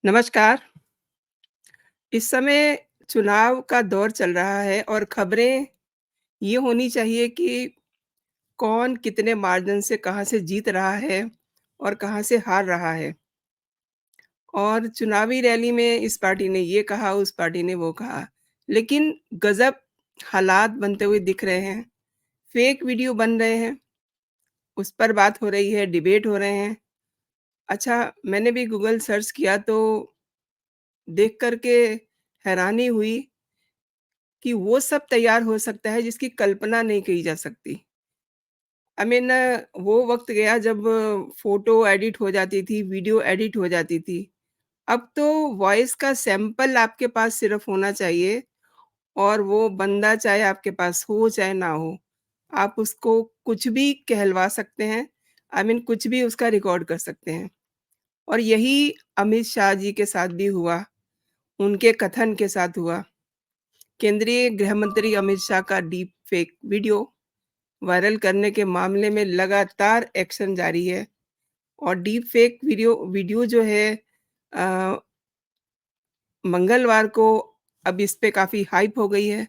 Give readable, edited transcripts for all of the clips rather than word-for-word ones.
नमस्कार। इस समय चुनाव का दौर चल रहा है और खबरें ये होनी चाहिए कि कौन कितने मार्जिन से कहाँ से जीत रहा है और कहाँ से हार रहा है। और चुनावी रैली में इस पार्टी ने ये कहा, उस पार्टी ने वो कहा। लेकिन गज़ब हालात बनते हुए दिख रहे हैं। फ़ेक वीडियो बन रहे हैं, उस पर बात हो रही है, डिबेट हो रहे हैं। अच्छा, मैंने भी गूगल सर्च किया तो देख कर के हैरानी हुई कि वो सब तैयार हो सकता है जिसकी कल्पना नहीं की जा सकती। आई मीन वो वक़्त गया जब फ़ोटो एडिट हो जाती थी, वीडियो एडिट हो जाती थी। अब तो वॉइस का सैंपल आपके पास सिर्फ़ होना चाहिए और वो बंदा चाहे आपके पास हो, चाहे ना हो, आप उसको कुछ भी कहलवा सकते हैं। आई मीन कुछ भी उसका रिकॉर्ड कर सकते हैं और यही अमित शाह जी के साथ भी हुआ, उनके कथन के साथ हुआ। केंद्रीय गृह मंत्री अमित शाह का डीप फेक वीडियो वायरल करने के मामले में लगातार एक्शन जारी है और डीप फेक वीडियो जो है अ, मंगलवार को अब इस पे काफ़ी हाइप हो गई है।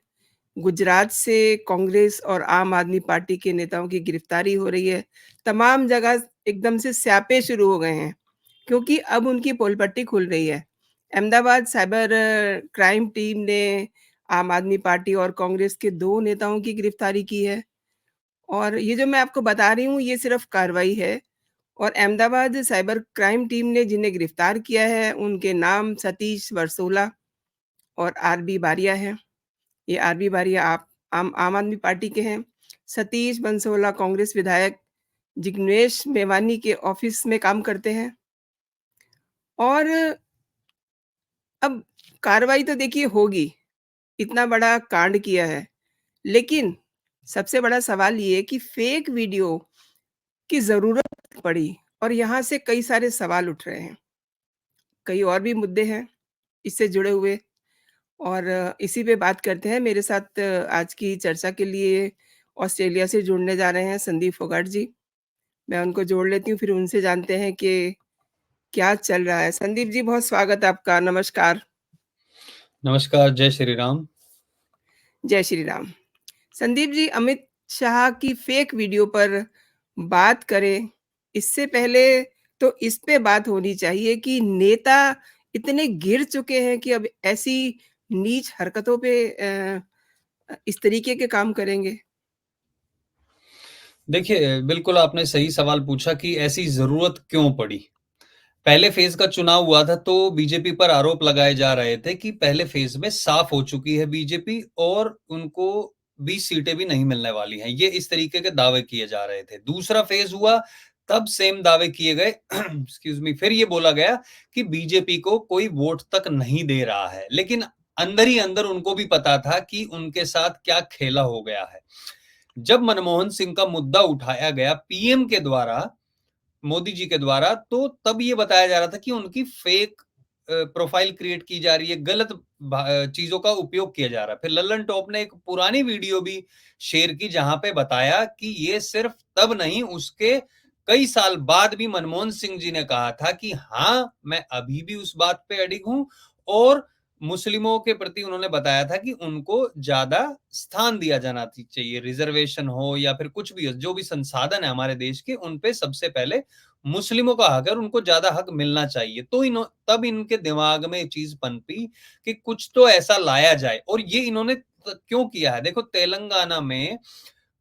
गुजरात से कांग्रेस और आम आदमी पार्टी के नेताओं की गिरफ्तारी हो रही है। तमाम जगह एकदम से स्यापे शुरू हो गए हैं, क्योंकि अब उनकी पोल पट्टी खुल रही है। अहमदाबाद साइबर क्राइम टीम ने आम आदमी पार्टी और कांग्रेस के 2 नेताओं की गिरफ्तारी की है और ये जो मैं आपको बता रही हूँ, ये सिर्फ़ कार्रवाई है और अहमदाबाद साइबर क्राइम टीम ने जिन्हें गिरफ्तार किया है, उनके नाम सतीश वर्सोला और आरबी बारिया हैं। ये आरबी बारिया आप आम आदमी पार्टी के हैं। सतीश बंसोला कांग्रेस विधायक जिग्नेश मेवानी के ऑफ़िस में काम करते हैं और अब कार्रवाई तो देखिए होगी, इतना बड़ा कांड किया है। लेकिन सबसे बड़ा सवाल ये है कि फ़ेक वीडियो की ज़रूरत पड़ी और यहाँ से कई सारे सवाल उठ रहे हैं। कई और भी मुद्दे हैं इससे जुड़े हुए और इसी पे बात करते हैं। मेरे साथ आज की चर्चा के लिए ऑस्ट्रेलिया से जुड़ने जा रहे हैं संदीप फोगाट जी। मैं उनको जोड़ लेती हूँ, फिर उनसे जानते हैं कि क्या चल रहा है। संदीप जी, बहुत स्वागत है आपका, नमस्कार। नमस्कार, जय श्री राम। जय श्री राम। संदीप जी, अमित शाह की फ़ेक वीडियो पर बात करें, इससे पहले तो इस पे बात होनी चाहिए कि नेता इतने गिर चुके हैं कि अब ऐसी नीच हरकतों पे इस तरीके के काम करेंगे। देखिए, बिल्कुल आपने सही सवाल पूछा कि ऐसी ज़रूरत क्यों पड़ी? पहले फ़ेज़ का चुनाव हुआ था तो बीजेपी पर आरोप लगाए जा रहे थे कि पहले फ़ेज़ में साफ़ हो चुकी है बीजेपी और उनको 20 सीटें भी नहीं मिलने वाली हैं। ये इस तरीके के दावे किए जा रहे थे। दूसरा फ़ेज़ हुआ तब सेम दावे किए गए एक्सक्यूज़ मी फिर ये बोला गया कि बीजेपी को कोई वोट तक नहीं दे रहा है। लेकिन अंदर ही अंदर उनको भी पता था कि उनके साथ क्या खेला हो गया है। जब मनमोहन सिंह का मुद्दा उठाया गया पीएम के द्वारा, मोदी जी के द्वारा, तो तब ये बताया जा रहा था कि उनकी फेक प्रोफाइल क्रिएट की जा रही है, गलत चीज़ों का उपयोग किया जा रहा है। फिर लल्लन टॉप ने एक पुरानी वीडियो भी शेयर की जहाँ पे बताया कि ये सिर्फ तब नहीं, उसके कई साल बाद भी मनमोहन सिंह जी ने कहा था कि हाँ, मैं अभी भी उस बात पे अडिग हूँ और मुस्लिमों के प्रति उन्होंने बताया था कि उनको ज़्यादा स्थान दिया जाना चाहिए, रिज़र्वेशन हो या फिर कुछ भी हो, जो भी संसाधन है हमारे देश के, उन पे सबसे पहले मुस्लिमों का हक है और उनको ज़्यादा हक मिलना चाहिए। तो तब इनके दिमाग में ये चीज़ पनपी कि कुछ तो ऐसा लाया जाए और ये इन्होंने क्यों किया है? देखो तेलंगाना में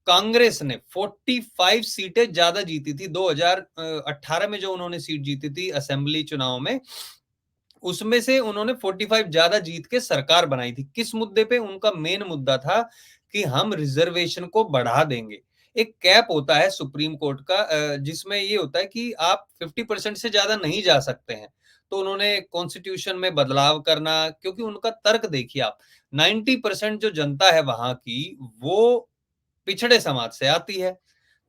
कांग्रेस ने 45 सीटें ज़्यादा जीती थी 2018 में जो उन्होंने सीट जीती थी असेंबली चुनाव में, उसमें से उन्होंने 45 ज़्यादा जीत के सरकार बनाई थी। किस मुद्दे पे? उनका मेन मुद्दा था कि हम रिज़र्वेशन को बढ़ा देंगे। एक कैप होता है सुप्रीम कोर्ट का जिसमें ये होता है कि आप 50% से ज़्यादा नहीं जा सकते हैं। तो उन्होंने कॉन्स्टिट्यूशन में बदलाव करना, क्योंकि उनका तर्क देखिए आप, 90% जो जनता है वहाँ की, वो पिछड़े समाज से आती है।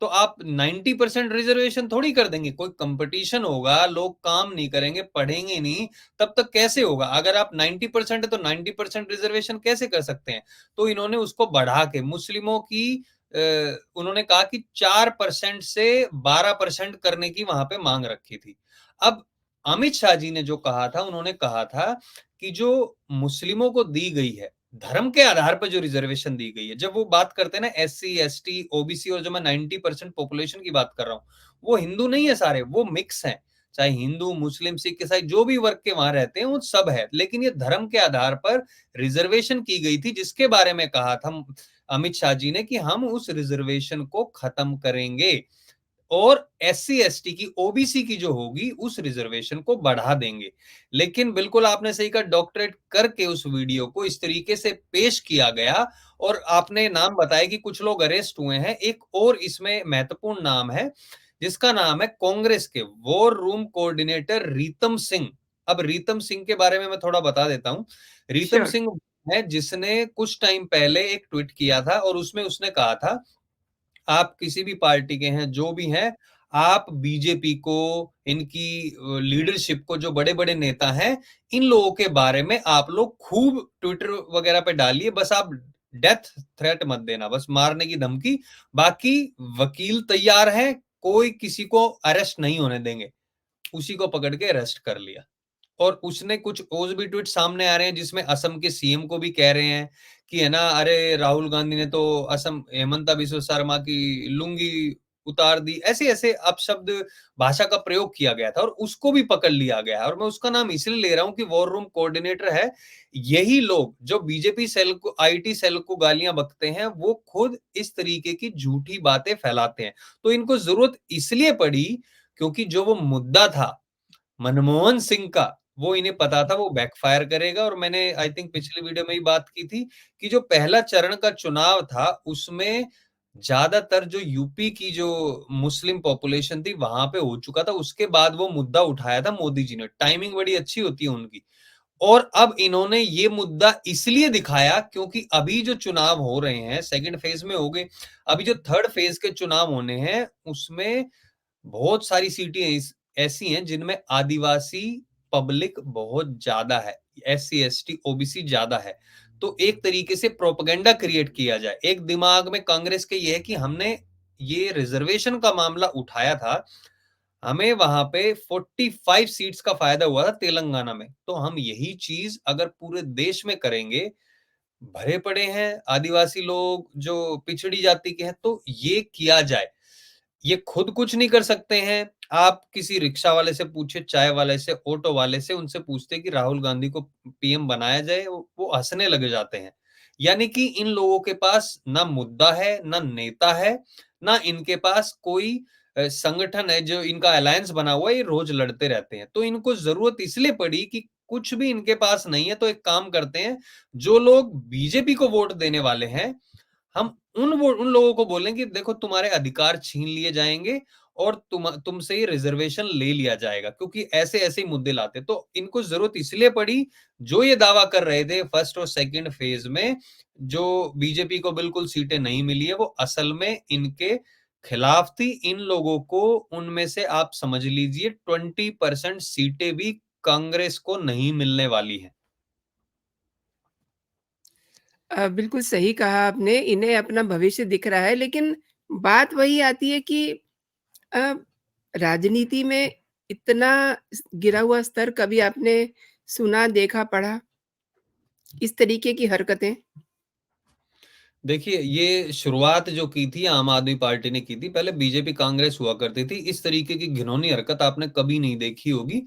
तो आप 90% रिजर्वेशन थोड़ी कर देंगे, कोई कंपटीशन होगा, लोग काम नहीं करेंगे, पढ़ेंगे नहीं, तब तक कैसे होगा? अगर आप 90% है तो 90% रिजर्वेशन कैसे कर सकते हैं? तो इन्होंने उसको बढ़ा के मुस्लिमों की उन्होंने कहा कि 4% से 12% करने की वहां पे मांग रखी थी। अब अमित शाह जी ने जो कहा था, उन्होंने कहा था कि जो मुस्लिमों को दी गई है, धर्म के आधार पर जो रिजर्वेशन दी गई है, जब वो बात करते हैं ना एससी, एसटी, ओबीसी, और जो मैं 90% पॉपुलेशन की बात कर रहा हूँ, वो हिंदू नहीं है सारे, वो मिक्स हैं। चाहे हिंदू, मुस्लिम, सिख, ईसाई, जो भी वर्ग के वहां रहते हैं, वो सब है। लेकिन ये धर्म के आधार पर रिजर्वेशन की गई थी, जिसके बारे में कहा था अमित शाह जी ने कि हम उस रिजर्वेशन को खत्म करेंगे और एससी एसटी की, ओबीसी की जो होगी, उस रिजर्वेशन को बढ़ा देंगे। लेकिन बिल्कुल आपने सही कहा, डॉक्टरेट करके उस वीडियो को इस तरीके से पेश किया गया, और आपने नाम बताया कि कुछ लोग अरेस्ट हुए हैं। एक और इसमें महत्वपूर्ण नाम है, जिसका नाम है कांग्रेस के war room coordinator Ritam Singh. अब रीतम सिंह के बारे में मैं थोड़ा बता देता हूं। रीतम श्योर। सिंह है जिसने कुछ टाइम पहले एक ट्वीट किया था, और उसमें उसने कहा था, आप किसी भी पार्टी के हैं, जो भी हैं, आप बीजेपी को, इनकी लीडरशिप को, जो बड़े बड़े नेता हैं, इन लोगों के बारे में आप लोग खूब ट्विटर वगैरह पे डालिए, बस आप डेथ थ्रेट मत देना, बस मारने की धमकी। बाकी वकील तैयार है, कोई किसी को अरेस्ट नहीं होने देंगे। उसी को पकड़ के अरेस्ट कर लिया। और उसने कुछ और भी ट्वीट सामने आ रहे हैं, जिसमें असम के सीएम को भी कह रहे हैं कि है ना, अरे राहुल गांधी ने तो असम हेमंता बिस्वा शर्मा की लुंगी उतार दी, ऐसे ऐसे अपशब्द भाषा का प्रयोग किया गया था, और उसको भी पकड़ लिया गया है। और मैं उसका नाम इसलिए ले रहा हूं कि वॉर रूम कोऑर्डिनेटर है। यही लोग जो बीजेपी सेल को, आईटी सेल को गालियां बकते हैं, वो खुद इस तरीके की झूठी बातें फैलाते हैं। तो इनको जरूरत इसलिए पड़ी क्योंकि जो वो मुद्दा था मनमोहन सिंह का, वो इन्हें पता था वो बैकफायर करेगा। और मैंने आई थिंक पिछली वीडियो में ही बात की थी कि जो पहला चरण का चुनाव था, उसमें ज्यादातर जो यूपी की जो मुस्लिम पॉपुलेशन थी, वहां पे हो चुका था। उसके बाद वो मुद्दा उठाया था मोदी जी ने, टाइमिंग बड़ी अच्छी होती है उनकी। और अब इन्होंने ये मुद्दा इसलिए दिखाया क्योंकि अभी जो चुनाव हो रहे हैं, सेकंड फेज में हो गए, अभी जो थर्ड फेज के चुनाव होने हैं, उसमें बहुत सारी सीटें ऐसी हैं जिनमें आदिवासी पब्लिक बहुत ज्यादा है, एससी एसटी ओबीसी ज्यादा है। तो एक तरीके से प्रोपेगेंडा क्रिएट किया जाए, एक दिमाग में कांग्रेस के ये है कि हमने ये रिजर्वेशन का मामला उठाया था, हमें वहां पे 45 सीट्स का फायदा हुआ था तेलंगाना में, तो हम यही चीज अगर पूरे देश में करेंगे, भरे पड़े हैं आदिवासी लोग जो पिछड़ी जाति के हैं, तो ये किया जाए। ये खुद कुछ नहीं कर सकते हैं। आप किसी रिक्शा वाले से पूछे, चाय वाले से, ऑटो वाले से, उनसे पूछते कि राहुल गांधी को पीएम बनाया जाए, वो हंसने लग जाते हैं। यानी कि इन लोगों के पास ना मुद्दा है, ना नेता है, ना इनके पास कोई संगठन है जो इनका अलायंस बना हुआ है। ये रोज लड़ते रहते हैं। तो इनको जरूरत इसलिए पड़ी कि कुछ भी इनके पास नहीं है, तो एक काम करते हैं, जो लोग बीजेपी को वोट देने वाले हैं, हम उन लोगों को बोलें कि देखो तुम्हारे अधिकार छीन लिए जाएंगे, और तुमसे ही रिजर्वेशन ले लिया जाएगा, क्योंकि ऐसे ऐसे ही मुद्दे लाते। तो इनको जरूरत इसलिए पड़ी, जो ये दावा कर रहे थे फर्स्ट और सेकंड फेज में जो बीजेपी को बिल्कुल सीटें नहीं मिली है, वो असल में इनके खिलाफ थी। इन लोगों को, उनमें से आप समझ लीजिए 20% सीटें भी कांग्रेस को नहीं मिलने वाली है। बिल्कुल सही कहा आपने, इन्हें अपना भविष्य दिख रहा है, लेकिन बात वही आती है कि अ, राजनीति में इतना गिरा हुआ स्तर कभी आपने सुना, देखा, पढ़ा? इस तरीके की हरकतें? देखिए, ये शुरुआत जो की थी आम आदमी पार्टी ने की थी, पहले बीजेपी कांग्रेस हुआ करती थी। इस तरीके की घिनौनी हरकत आपने कभी नहीं देखी होगी।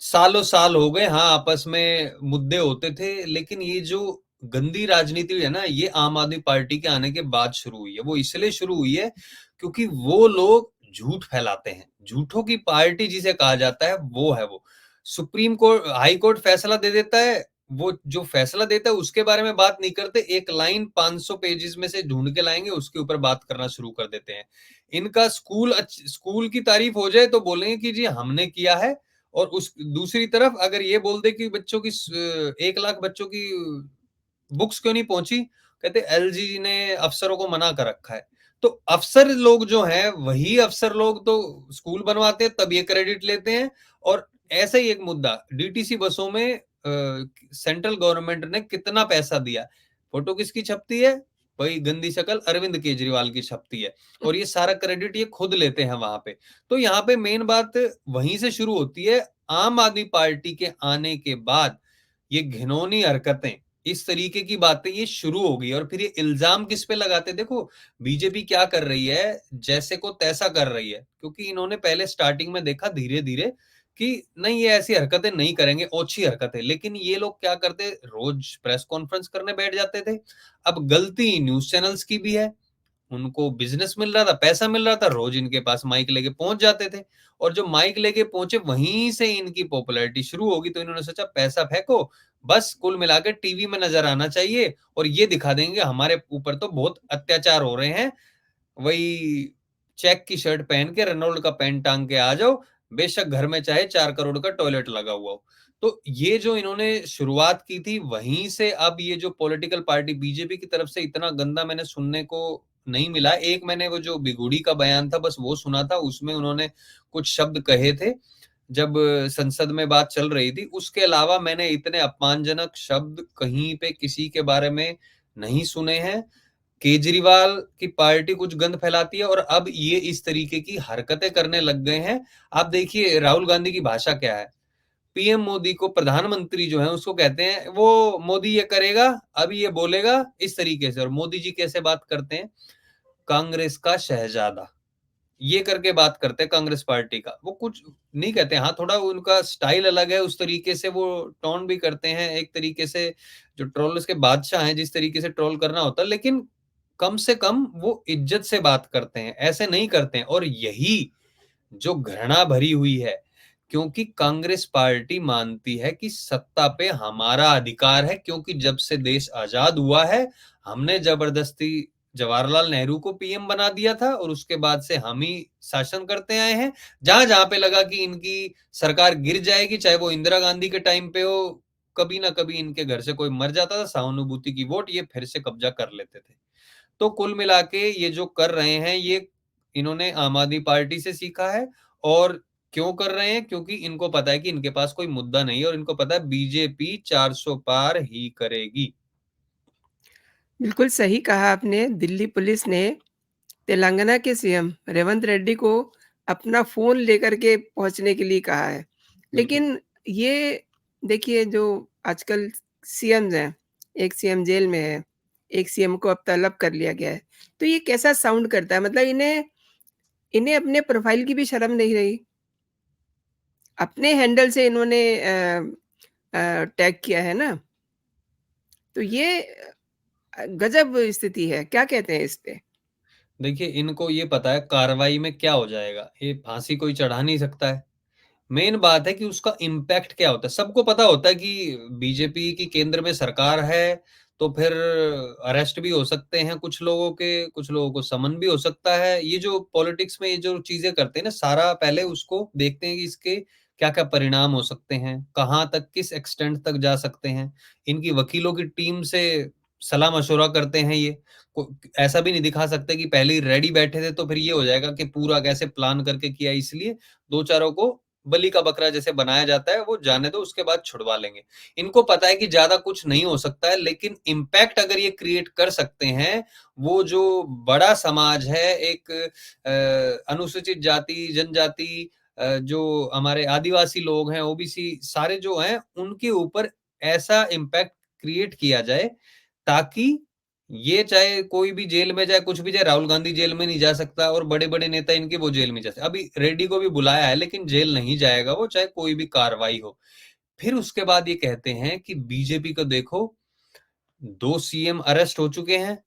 सालों साल हो गए, हाँ, आपस में मुद्दे होते थे, लेकिन ये जो गंदी राजनीति है ना, ये आम आदमी पार्टी के आने के बाद शुरू हुई है। वो इसलिए शुरू हुई है क्योंकि वो लोग झूठ फैलाते हैं। झूठों की पार्टी जिसे कहा जाता है, वो है वो। सुप्रीम कोर्ट, हाई कोर्ट फैसला दे देता है, वो जो फैसला देता है उसके बारे में बात नहीं करते, एक लाइन 500 पेजेस में से ढूंढ के लाएंगे, उसके ऊपर बात करना शुरू कर देते हैं। इनका स्कूल की तारीफ हो जाए तो बोलेंगे कि जी हमने किया है, और उस दूसरी तरफ अगर ये बोल दे कि बच्चों की 1 लाख बच्चों की बुक्स क्यों नहीं पहुंची, कहते एलजी ने अफसरों को मना कर रखा है। तो अफसर लोग जो हैं, वही अफसर लोग तो स्कूल बनवाते हैं, तब ये क्रेडिट लेते हैं। और ऐसा ही एक मुद्दा, डीटीसी बसों में सेंट्रल गवर्नमेंट ने कितना पैसा दिया, फोटो किसकी छपती है, वही गंदी शक्ल अरविंद केजरीवाल की छपती है, और ये सारा क्रेडिट ये खुद लेते हैं वहां पे। तो यहाँ पे मेन बात वहीं से शुरू होती है। आम आदमी पार्टी के आने के बाद ये घिनौनी हरकतें, इस तरीके की बातें ये शुरू हो गई और फिर ये इल्ज़ाम किस पे लगाते हैं? देखो, बीजेपी क्या कर रही है, जैसे को तैसा कर रही है, क्योंकि इन्होंने पहले स्टार्टिंग में देखा धीरे-धीरे कि नहीं ये ऐसी हरकतें नहीं करेंगे, ओछी हरकतें, लेकिन ये लोग क्या करते, रोज प्रेस कॉन्फ्रेंस करने बैठ जाते थे। अब गलती न्यूज़ चैनल्स की भी है, उनको बिज़नेस मिल रहा था, पैसा मिल रहा था, रोज इनके पास माइक लेके पहुँच जाते थे और जो माइक लेके पहुँचे वहीं से इनकी पॉपुलैरिटी शुरू होगी, तो इन्होंने सोचा पैसा फेंको, बस कुल मिला के टीवी में नज़र आना चाहिए और ये दिखा देंगे हमारे ऊपर तो बहुत अत्याचार हो रहे हैं। वही चेक की शर्ट पहन के रेनॉल्ड का पैंट टांग के आ जाओ, बेशक घर में चाहे 4 करोड़ का टॉयलेट लगा हुआ हो। तो ये जो इन्होंने शुरुआत की थी, वहीं से अब ये जो पॉलिटिकल पार्टी बीजेपी की तरफ से इतना गंदा मैंने सुनने को नहीं मिला। एक मैंने वो जो बिगुड़ी का बयान था बस वो सुना था, उसमें उन्होंने कुछ शब्द कहे थे, जब संसद में बात चल रही थी। उसके अलावा मैंने इतने अपमानजनक शब्द कहीं पे किसी के बारे में नहीं सुने हैं। केजरीवाल की पार्टी कुछ गंद फैलाती है और अब ये इस तरीके की हरकतें करने लग गए हैं। आप देखिए राहुल गांधी की भाषा क्या है, पीएम मोदी को प्रधानमंत्री जो है उसको कहते हैं वो मोदी ये करेगा, अभी ये बोलेगा, इस तरीके से। और मोदी जी कैसे बात करते हैं, कांग्रेस का शहजादा, ये करके बात करते हैं कांग्रेस पार्टी का। वो कुछ नहीं कहते, हाँ थोड़ा उनका स्टाइल अलग है, उस तरीके से वो टोन भी करते हैं, एक तरीके से जो ट्रोल्स के बादशाह हैं जिस तरीके से ट्रोल करना होता है, लेकिन कम से कम वो इज्जत से बात करते हैं, ऐसे नहीं करते हैं। और यही जो घृणा भरी हुई है, क्योंकि कांग्रेस पार्टी मानती है कि सत्ता पे हमारा अधिकार है, क्योंकि जब से देश आजाद हुआ है हमने जबरदस्ती जवाहरलाल नेहरू को पीएम बना दिया था और उसके बाद से हम ही शासन करते आए हैं। जहां जहां पे लगा कि इनकी सरकार गिर जाएगी, चाहे वो इंदिरा गांधी के टाइम पे हो, कभी ना कभी इनके घर से कोई मर जाता था, सहानुभूति की वोट, ये फिर से कब्जा कर लेते थे। तो कुल मिला के ये जो कर रहे हैं, ये इन्होंने आम आदमी पार्टी से सीखा है। और क्यों कर रहे हैं, क्योंकि इनको पता है कि इनके पास कोई मुद्दा नहीं है और इनको पता है बीजेपी 400 पार ही करेगी। बिल्कुल सही कहा आपने। दिल्ली पुलिस ने तेलंगाना के सीएम रेवंत रेड्डी को अपना फ़ोन लेकर के पहुँचने के लिए कहा है। बिल्कुल। लेकिन ये देखिए जो आजकल सीएम्स हैं, एक सीएम जेल में है, एक सीएम को अब तलब कर लिया गया है। तो ये कैसा साउंड करता है? मतलब इन्हें इन्हें अपने प्रोफ़ाइल की भी शर्म नहीं रही। अपने हैंडल से इन्होंने टैग किया है ना, तो ये गज़ब स्थिति है। क्या कहते हैं इस पे? देखिए इनको ये पता है कार्रवाई में क्या हो जाएगा, ये फांसी कोई चढ़ा नहीं सकता है। मेन बात है कि उसका इम्पैक्ट क्या होता है। सबको पता होता है कि बीजेपी की केंद्र में सरकार है, तो फिर अरेस्ट भी हो सकते हैं कुछ लोगों के, कुछ लोगों को समन भी हो सकता है। ये जो पॉलिटिक्स में ये जो चीज़ें करते हैं ना, सारा पहले उसको देखते हैं कि इसके क्या-क्या परिणाम हो सकते हैं, कहाँ तक, किस एक्सटेंट तक जा सकते हैं। इनकी वकीलों की टीम से सलाह-मशवरा करते हैं ये। को ऐसा भी नहीं दिखा सकते कि पहले ही रेडी बैठे थे, तो फिर ये हो जाएगा कि पूरा कैसे प्लान करके किया, इसलिए 2 चारों को बलि का बकरा जैसे बनाया जाता है, वो जाने दो, उसके बाद छुड़वा लेंगे। इनको पता है कि ज़्यादा कुछ नहीं हो सकता है, लेकिन इम्पैक्ट अगर ये क्रिएट कर सकते हैं, वो जो बड़ा समाज है, एक अनुसूचित जाति, जनजाति, जो हमारे आदिवासी लोग हैं, ओबीसी सारे जो हैं, उनके ऊपर ऐसा इम्पैक्ट क्रिएट किया जाए, ताकि ये चाहे कोई भी जेल में जाए, कुछ भी जाए, राहुल गांधी जेल में नहीं जा सकता और बड़े-बड़े नेता इनके वो जेल में जा सकते। अभी रेड्डी को भी बुलाया है, लेकिन जेल नहीं जाएगा वो, चाहे कोई भी कार्रवाई हो। फिर उसके बाद ये कहते हैं कि बीजेपी को देखो, 2 सीएम अरेस्ट हो चुके हैं,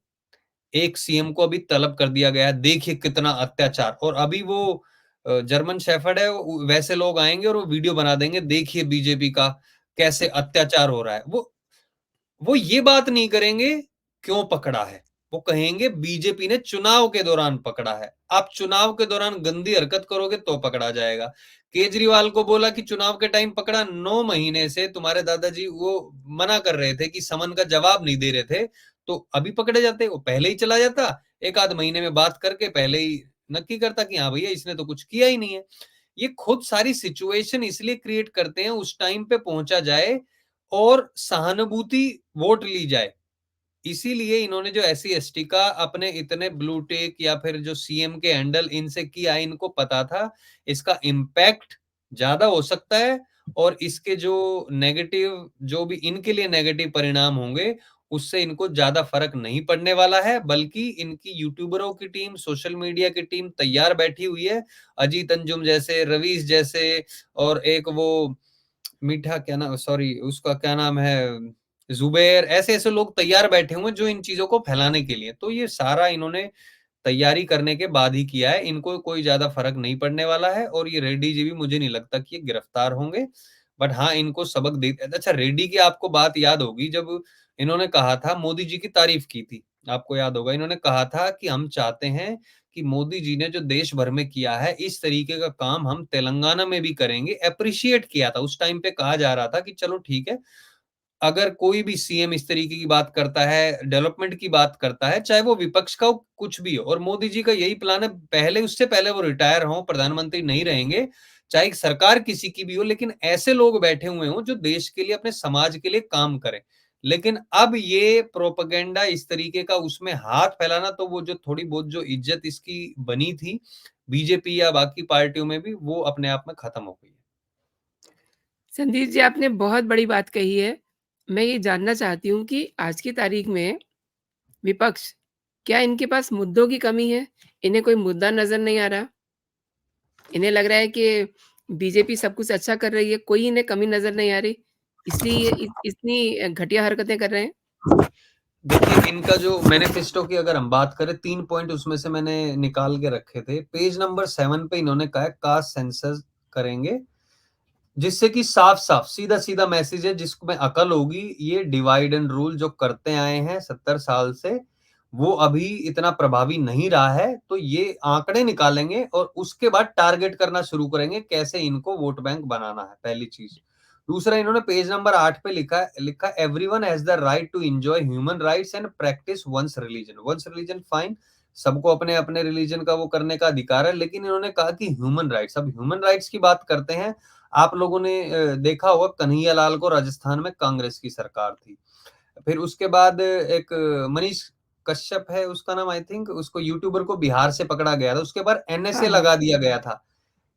1 सीएम को अभी तलब कर दिया गया है, देखिए कितना अत्याचार। और अभी वो जर्मन शेफर्ड है, वैसे लोग आएँगे और वो वीडियो बना देंगे, देखिए बीजेपी का कैसे अत्याचार हो रहा है। वो ये बात नहीं करेंगे क्यों पकड़ा है, वो कहेंगे बीजेपी ने चुनाव के दौरान पकड़ा है। आप चुनाव के दौरान गंदी हरकत करोगे तो पकड़ा जाएगा। केजरीवाल को बोला कि चुनाव के टाइम पकड़ा, 9 महीने से तुम्हारे दादाजी वो मना कर रहे थे कि समन का जवाब नहीं दे रहे थे, तो अभी पकड़े जाते, वो पहले ही चला जाता, एक आध महीने में बात करके पहले ही नक्की करता कि हाँ भैया इसने तो कुछ किया ही नहीं है। ये खुद सारी सिचुएशन इसलिए क्रिएट करते हैं उस टाइम पे पहुंचा जाए और सहानुभूति वोट ली जाए। इसीलिए इन्होंने जो एससी एसटी का अपने इतने ब्लू टिक या फिर जो सीएम के हैंडल इनसे किया, इनको पता था इसका इम्पैक्ट ज्यादा हो सकता है और इसके जो भी इनके लिए नेगेटिव परिणाम होंगे, उससे इनको ज़्यादा फ़र्क नहीं पड़ने वाला है, बल्कि इनकी यूट्यूबरों की टीम, सोशल मीडिया की टीम तैयार बैठी हुई है। अजीत अंजुम जैसे, रवीश जैसे और एक वो मीठा क्या नाम सॉरी उसका क्या नाम है ज़ुबैर, ऐसे-ऐसे लोग तैयार बैठे हुए हैं जो इन चीज़ों को फैलाने के लिए। तो ये सारा इन्होंने तैयारी करने के बाद ही किया है, इनको कोई ज़्यादा फ़र्क नहीं पड़ने वाला है और ये रेड्डी जी भी मुझे नहीं लगता कि ये गिरफ्तार होंगे। बट हाँ, इनको सबक दे अच्छा रेड्डी की आपको बात याद होगी जब इन्होंने कहा था मोदी जी की तारीफ़ की थी, आपको याद होगा इन्होंने कहा था कि हम चाहते हैं कि मोदी जी ने जो देश भर में किया है, इस तरीके का काम हम तेलंगाना में भी करेंगे, एप्रिशिएट किया था। उस टाइम पे कहा जा रहा था कि चलो ठीक है, अगर कोई भी सीएम इस तरीके की बात करता है, डेवलपमेंट की बात करता है, चाहे वो विपक्ष का हो, कुछ भी हो और मोदी जी का यही प्लान है, उससे पहले वो रिटायर हों, प्रधानमंत्री नहीं रहेंगे, चाहे सरकार किसी की भी हो, लेकिन ऐसे लोग बैठे हुए हों, जो देश के लिए, अपने समाज के लिए काम करें। लेकिन अब ये प्रोपेगेंडा इस तरीके का उसमें हाथ फैलाना, तो वो जो थोड़ी बहुत जो इज्जत इसकी बनी थी, बीजेपी या बाकी पार्टियों में भी, वो अपने आप में खत्म हो गई है। संदीप जी, आपने बहुत बड़ी बात कही है। मैं ये जानना चाहती हूँ कि आज की तारीख में विपक्ष, क्या इनके पास मुद्दों की कमी है? इन्हें कोई मुद्दा नज़र नहीं आ रहा? इन्हें लग रहा है कि बीजेपी सब कुछ अच्छा कर रही है, कोई इन्हें कमी नज़र नहीं आ रही, इसलिए ये इतनी घटिया हरकतें कर रहे हैं? देखिए, इनका जो मैनिफेस्टो की अगर हम बात करें 3 पॉइंट उसमें से मैंने निकाल के रखे थे। पेज नंबर 7 पे इन्होंने कहा है कास्ट सेंसस करेंगे, जिससे कि साफ-साफ, सीधा-सीधा मैसेज है जिसमें अकल होगी, ये डिवाइड एंड रूल जो करते आए हैं 70 साल से, वो अभी इतना प्रभावी नहीं रहा है, तो ये आंकड़े निकालेंगे और उसके बाद टारगेट करना शुरू करेंगे, कैसे इनको वोट बैंक बनाना है, पहली चीज़। दूसरा इन्होंने पेज नंबर 8 पे लिखा everyone has the right to enjoy human rights and practice one's religion. One's religion fine, सबको अपने-अपने रिलिजन का वो करने का अधिकार है, लेकिन इन्होंने कहा कि ह्यूमन राइट्स। अब ह्यूमन राइट्स की बात करते हैं, आप लोगों ने देखा होगा कन्हैया लाल को राजस्थान में कांग्रेस की सरकार थी। फिर उसके बाद एक मनीष कश्यप है उसका नाम आई थिंक, उसको यूट्यूबर को बिहार से पकड़ा गया था, उसके बाद हाँ, एनएसए हाँ। लगा दिया गया था।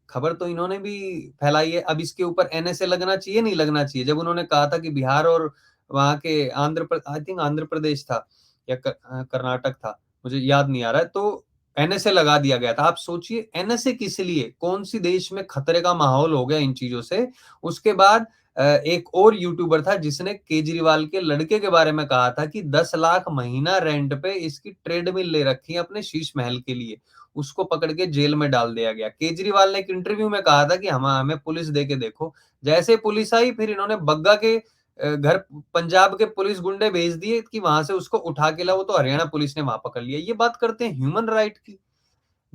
खबर तो इन्होंने भी फैलाई है, अब इसके ऊपर एनएसए लगना चाहिए, नहीं लगना चाहिए? जब उन्होंने कहा था कि बिहार और वहाँ के आई थिंक आंध्र प्रदेश था या कर्नाटक था, मुझे याद नहीं आ रहा है, तो एनएसए लगा दिया गया था। आप सोचिए एनएसए किस लिए? कौन-सी देश में खतरे का माहौल हो गया इन चीज़ों से। उसके बाद एक और यूट्यूबर था जिसने केजरीवाल के लड़के के बारे में कहा था कि 10 लाख महीना रेंट पे इसकी ट्रेडमिल ले रखी है अपने शीश महल के लिए। उसको पकड़ के जेल में डाल दिया गया। केजरीवाल ने एक इंटरव्यू में कहा था कि हमें पुलिस दे के देखो। जैसे पुलिस आई फिर इन्होंने बग्गा के घर पंजाब के पुलिस गुंडे भेज दिए कि वहां से उसको उठा के लाओ, तो हरियाणा पुलिस ने वहां पकड़ लिया। ये बात करते हैं ह्यूमन राइट की।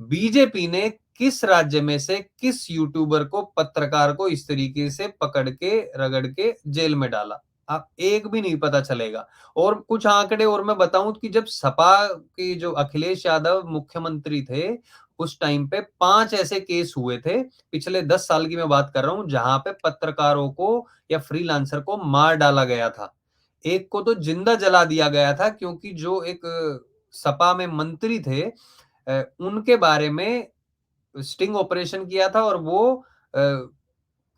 बीजेपी ने किस राज्य में से किस यूट्यूबर को, पत्रकार को इस तरीके से पकड़ के रगड़ के जेल में डाला? आप एक भी नहीं पता चलेगा। और कुछ आंकड़े और मैं बताऊं कि जब सपा के जो अखिलेश यादव मुख्यमंत्री थे, उस टाइम पे 5 ऐसे केस हुए थे, पिछले 10 साल की मैं बात कर रहा हूं, जहां पे पत्रकारों को या फ्रीलांसर को मार डाला गया था। एक को तो जिंदा जला दिया गया था क्योंकि जो एक सपा में मंत्री थे, उनके बारे में स्टिंग ऑपरेशन किया था और वो अ,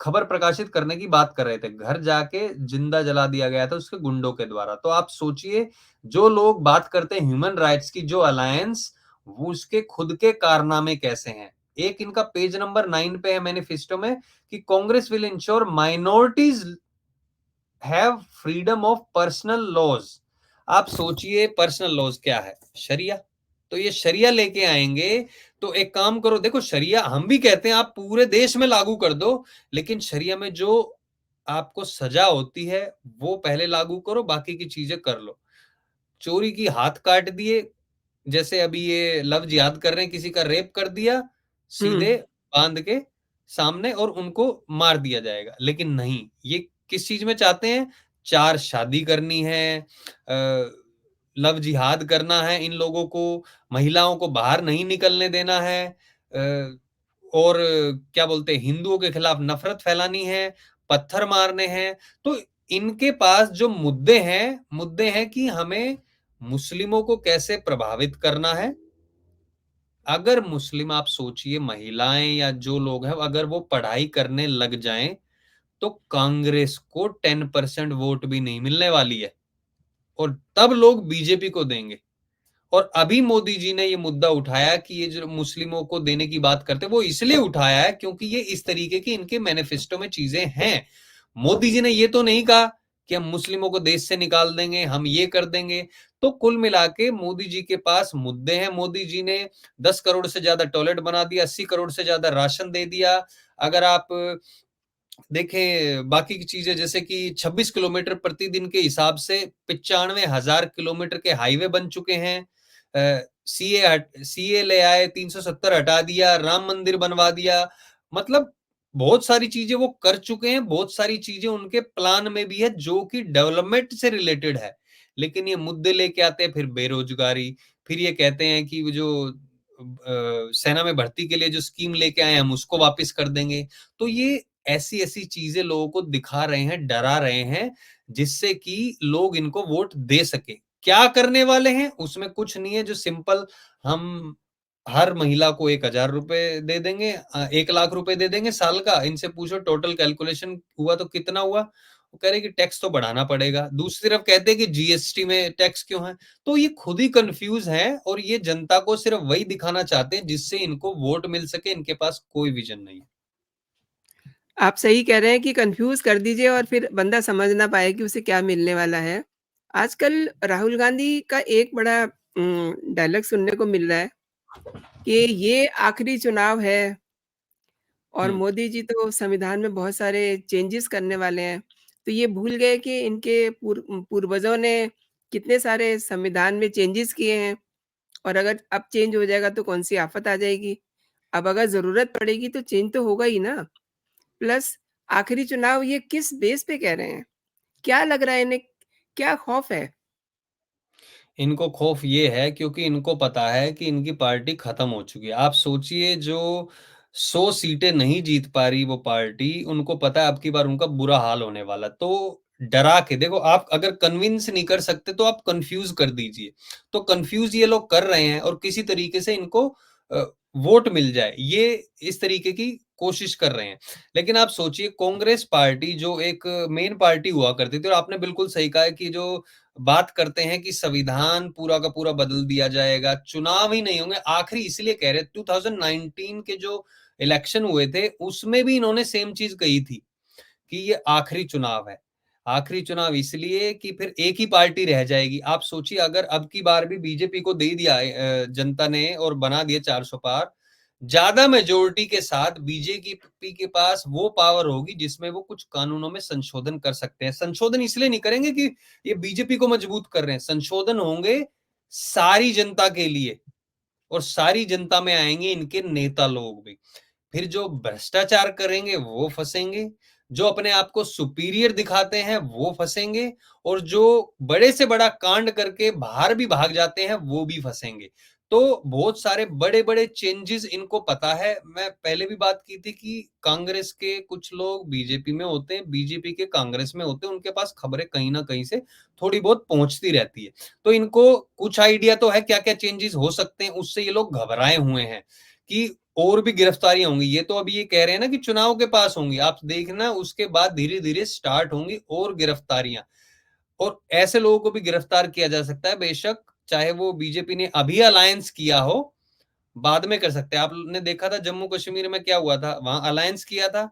खबर प्रकाशित करने की बात कर रहे थे। घर जाके जिंदा जला दिया गया था उसके गुंडों के द्वारा। तो आप सोचिए, जो लोग बात करते हैं ह्यूमन राइट्स की, जो अलायंस, वो उसके खुद के कारनामे कैसे हैं। एक इनका पेज नंबर 9 पे है मैनिफेस्टो में कि Congress will ensure minorities have freedom of personal laws. आप सोचिए पर्सनल लॉज क्या है? शरिया। तो ये शरिया लेके आएंगे। तो एक काम करो, देखो शरिया हम भी कहते हैं आप पूरे देश में लागू कर दो, लेकिन शरिया में जो आपको सजा होती है वो पहले लागू करो, बाकी की चीजें कर लो। चोरी की हाथ काट दिए, जैसे अभी ये लव जिहाद कर रहे हैं, किसी का रेप कर दिया, हुँ। सीधे बांध के सामने और उनको मार दिया जाएगा। लेकिन नहीं, ये किस चीज में चाहते हैं? 4 शादी करनी है, लव जिहाद करना है इन लोगों को, महिलाओं को बाहर नहीं निकलने देना है, और क्या बोलते हैं, हिंदुओं के खिलाफ नफरत फैलानी है, पत्थर मारने हैं। तो इनके पास जो मुद्दे हैं कि हमें मुस्लिमों को कैसे प्रभावित करना है। अगर मुस्लिम, आप सोचिए महिलाएं या जो लोग हैं, अगर वो पढ़ाई करने लग जाएं, तो कांग्रेस को 10% वोट भी नहीं मिलने वाली है और तब लोग बीजेपी को देंगे। और अभी मोदी जी ने ये मुद्दा उठाया कि ये जो मुस्लिमों को देने की बात करते हैं वो इसलिए उठाया है क्योंकि ये इस तरीके की इनके मैनिफेस्टो में चीजें हैं। मोदी जी ने ये तो नहीं कहा कि हम मुस्लिमों को देश से निकाल देंगे, हम ये कर देंगे। तो कुल मिला के मोदी जी के पास मुद्दे हैं। मोदी जी ने 10 करोड़ से ज्यादा टॉयलेट बना दिया, 80 करोड़ से ज्यादा राशन दे दिया। अगर आप देखें बाकी की चीजें जैसे कि 26 किलोमीटर प्रतिदिन के हिसाब से 95,000 किलोमीटर के हाईवे बन चुके हैं। सीए ले आए, 370 हटा दिया, राम मंदिर बनवा दिया। मतलब बहुत सारी चीजें वो कर चुके हैं, बहुत सारी चीजें उनके प्लान में भी है जो कि डेवलपमेंट से रिलेटेड है। लेकिन ये मुद्दे लेके आते हैं, फिर बेरोजगारी, फिर ये कहते हैं कि वो जो सेना में भर्ती के लिए जो स्कीम लेके आए हम उसको वापस कर देंगे। तो ये ऐसी ऐसी चीजें लोगों को दिखा रहे हैं, डरा रहे हैं, जिससे कि लोग इनको वोट दे सके। क्या करने वाले हैं उसमें कुछ नहीं है, जो सिंपल हम हर महिला को 1,000 रुपए दे देंगे, 1 लाख रुपए दे देंगे साल का। इनसे पूछो टोटल कैलकुलेशन हुआ तो कितना हुआ, वो कह रहे कि टैक्स तो बढ़ाना पड़ेगा। दूसरी तरफ कहते हैं कि जीएसटी में टैक्स क्यों है। तो ये खुद ही कंफ्यूज है और ये जनता को सिर्फ वही दिखाना चाहते हैं जिससे इनको वोट मिल सके। इनके पास कोई विजन नहीं है। आप सही कह रहे हैं कि कन्फ्यूज़ कर दीजिए और फिर बंदा समझ ना पाए कि उसे क्या मिलने वाला है। आजकल राहुल गांधी का एक बड़ा डायलॉग सुनने को मिल रहा है कि ये आखिरी चुनाव है और हम्म। मोदी जी तो संविधान में बहुत सारे चेंजेस करने वाले हैं। तो ये भूल गए कि इनके पूर्वजों ने कितने सारे संविधान में चेंजेस किए हैं और अगर अब चेंज हो जाएगा तो कौन-सी आफ़त आ जाएगी। अब अगर ज़रूरत पड़ेगी तो चेंज तो होगा ही ना। प्लस आखिरी चुनाव ये किस बेस पे कह रहे हैं? क्या लग रहा है इन्हें? क्या खौफ है? इनको खौफ ये है क्योंकि इनको पता है कि इनकी पार्टी खत्म हो चुकी है। आप सोचिए जो 100 सीटें नहीं जीत पा रही वो पार्टी, उनको पता है अब की बार उनका बुरा हाल होने वाला। तो डरा के देखो, आप अगर कन्विंस नहीं कर सकते तो आप कन्फ्यूज कर दीजिए। तो कन्फ्यूज ये लोग कर रहे हैं और किसी तरीके से इनको वोट मिल जाए, ये इस तरीके की कोशिश कर रहे हैं। लेकिन आप सोचिए कांग्रेस पार्टी जो एक मेन पार्टी हुआ करती थी, और आपने बिल्कुल सही कहा है कि जो बात करते हैं कि संविधान पूरा का पूरा बदल दिया जाएगा, चुनाव ही नहीं होंगे। आखिरी इसलिए कह रहे 2019 के जो इलेक्शन हुए थे उसमें भी इन्होंने सेम चीज कही थी कि ये आखिरी चुनाव है। आखिरी चुनाव इसलिए कि फिर एक ही पार्टी रह जाएगी। आप सोचिए अगर अब की बार भी बीजेपी को दे दिया जनता ने और बना दिया 400 पार, ज्यादा मेजोरिटी के साथ बीजेपी के पास वो पावर होगी जिसमें वो कुछ कानूनों में संशोधन कर सकते हैं। संशोधन इसलिए नहीं करेंगे कि ये बीजेपी को मजबूत कर रहे हैं, संशोधन होंगे सारी जनता के लिए और सारी जनता में आएंगे इनके नेता लोग भी। फिर जो भ्रष्टाचार करेंगे वो फंसेंगे, जो अपने आप को सुपीरियर दिखाते हैं वो फंसेंगे, और जो बड़े से बड़ा कांड करके बाहर भी भाग जाते हैं वो भी फंसेंगे। तो बहुत सारे बड़े बड़े चेंजेस इनको पता है। मैं पहले भी बात की थी कि कांग्रेस के कुछ लोग बीजेपी में होते हैं, बीजेपी के कांग्रेस में होते हैं, उनके पास खबरें कहीं ना कहीं से थोड़ी बहुत पहुंचती रहती है। तो इनको कुछ आइडिया तो है क्या क्या चेंजेस हो सकते हैं, उससे ये लोग घबराए हुए हैं कि और भी गिरफ्तारियां होंगी। ये तो अभी ये कह रहे हैं ना कि चुनाव के पास होंगी, आप देखना उसके बाद धीरे धीरे स्टार्ट होंगी और गिरफ्तारियां। और ऐसे लोगों को भी गिरफ्तार किया जा सकता है बेशक, चाहे वो बीजेपी ने अभी अलायंस किया हो, बाद में कर सकते हैं। आपने देखा था जम्मू कश्मीर में क्या हुआ था, वहां अलायंस किया था,